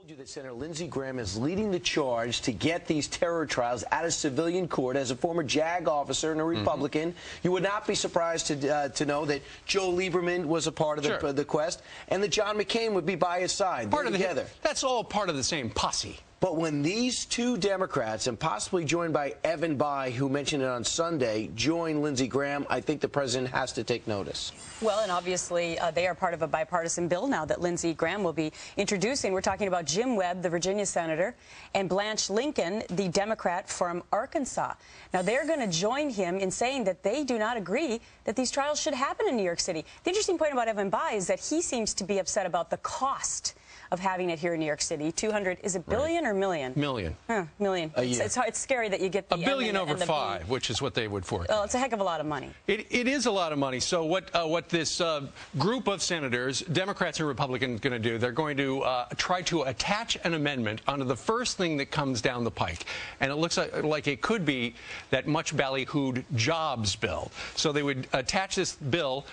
You that Senator Lindsey Graham is leading the charge to get these terror trials out of civilian court. As a former JAG officer and a Republican, you would not be surprised to know that Joe Lieberman was a part of the quest, and that John McCain would be by his side. Part of together. That's all part of the same posse. But when these two Democrats, and possibly joined by Evan Bayh, who mentioned it on Sunday, join Lindsey Graham, I think the president has to take notice. Well, and obviously they are part of a bipartisan bill now that Lindsey Graham will be introducing. We're talking about Jim Webb, the Virginia senator, and Blanche Lincoln, the Democrat from Arkansas. Now, they're going to join him in saying that they do not agree that these trials should happen in New York City. The interesting point about Evan Bayh is that he seems to be upset about the cost of having it here in New York City. 200, is it billion or million? Million. Million. It's scary that you get the $1 billion over and the 5, B. which is what they would forecast. Well, it's a heck of a lot of money. It is a lot of money. So what this group of senators, Democrats and Republicans, going to do, they're going to try to attach an amendment onto the first thing that comes down the pike. And it looks like it could be that much ballyhooed jobs bill. So they would attach this bill,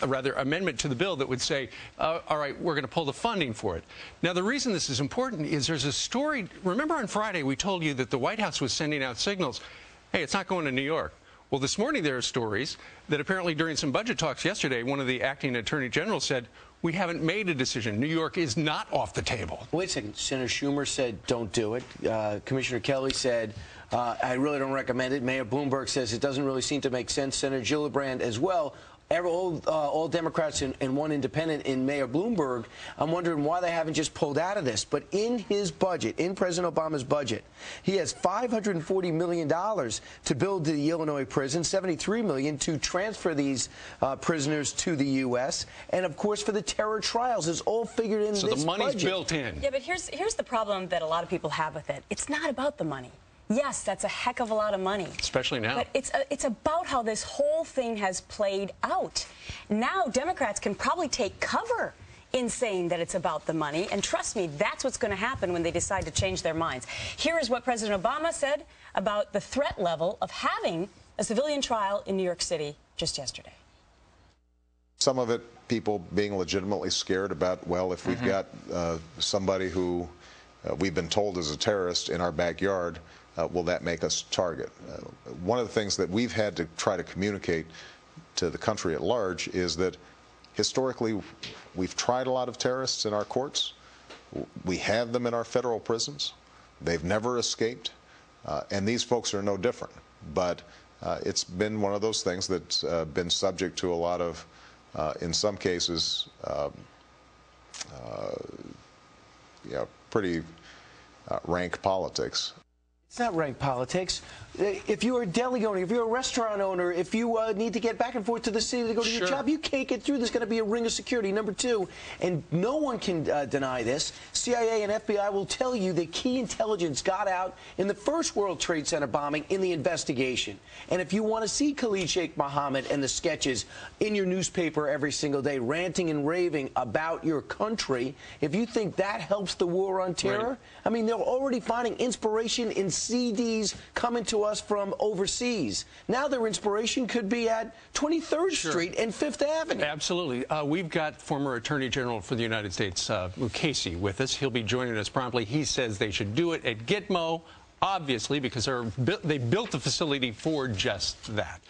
rather amendment to the bill that would say, all right, we're going to pull the funding for it. Now, the reason this is important is there's a story. Remember on Friday we told you that the White House was sending out signals, hey, it's not going to New York. Well, this morning there are stories that apparently during some budget talks yesterday, one of the acting attorney generals said, we haven't made a decision. New York is not off the table. Wait a second. Senator Schumer said don't do it. Commissioner Kelly said, I really don't recommend it. Mayor Bloomberg says it doesn't really seem to make sense. Senator Gillibrand as well. All Democrats and one independent in Mayor Bloomberg. I'm wondering why they haven't just pulled out of this. But in his budget, in President Obama's budget, he has $540 million to build the Illinois prison, $73 million to transfer these prisoners to the U.S., and, of course, for the terror trials. It's all figured in this budget. So the money's built in. Yeah, but here's the problem that a lot of people have with it. It's not about the money. Yes, that's a heck of a lot of money. Especially now. But it's about how this whole thing has played out. Now Democrats can probably take cover in saying that it's about the money. And trust me, that's what's going to happen when they decide to change their minds. Here is what President Obama said about the threat level of having a civilian trial in New York City just yesterday. Some of it, people being legitimately scared about, well, if we've got somebody who we've been told is a terrorist in our backyard, will that make us target? One of the things that we've had to try to communicate to the country at large is that historically we've tried a lot of terrorists in our courts. We have them in our federal prisons. They've never escaped, and these folks are no different. But it's been one of those things that's been subject to a lot of, in some cases, pretty rank politics. It's not rank politics. If you're a deli owner, if you're a restaurant owner, if you need to get back and forth to the city to go to your job, you can't get through. There's going to be a ring of security. Number two, and no one can deny this, CIA and FBI will tell you that key intelligence got out in the first World Trade Center bombing in the investigation. And if you want to see Khalid Sheikh Mohammed and the sketches in your newspaper every single day, ranting and raving about your country, if you think that helps the war on terror, I mean, they're already finding inspiration in CDs coming to us from overseas. Now their inspiration could be at 23rd Street and 5th Avenue. Absolutely. We've got former Attorney General for the United States, Casey, with us. He'll be joining us promptly. He says they should do it at Gitmo, obviously, because they built the facility for just that.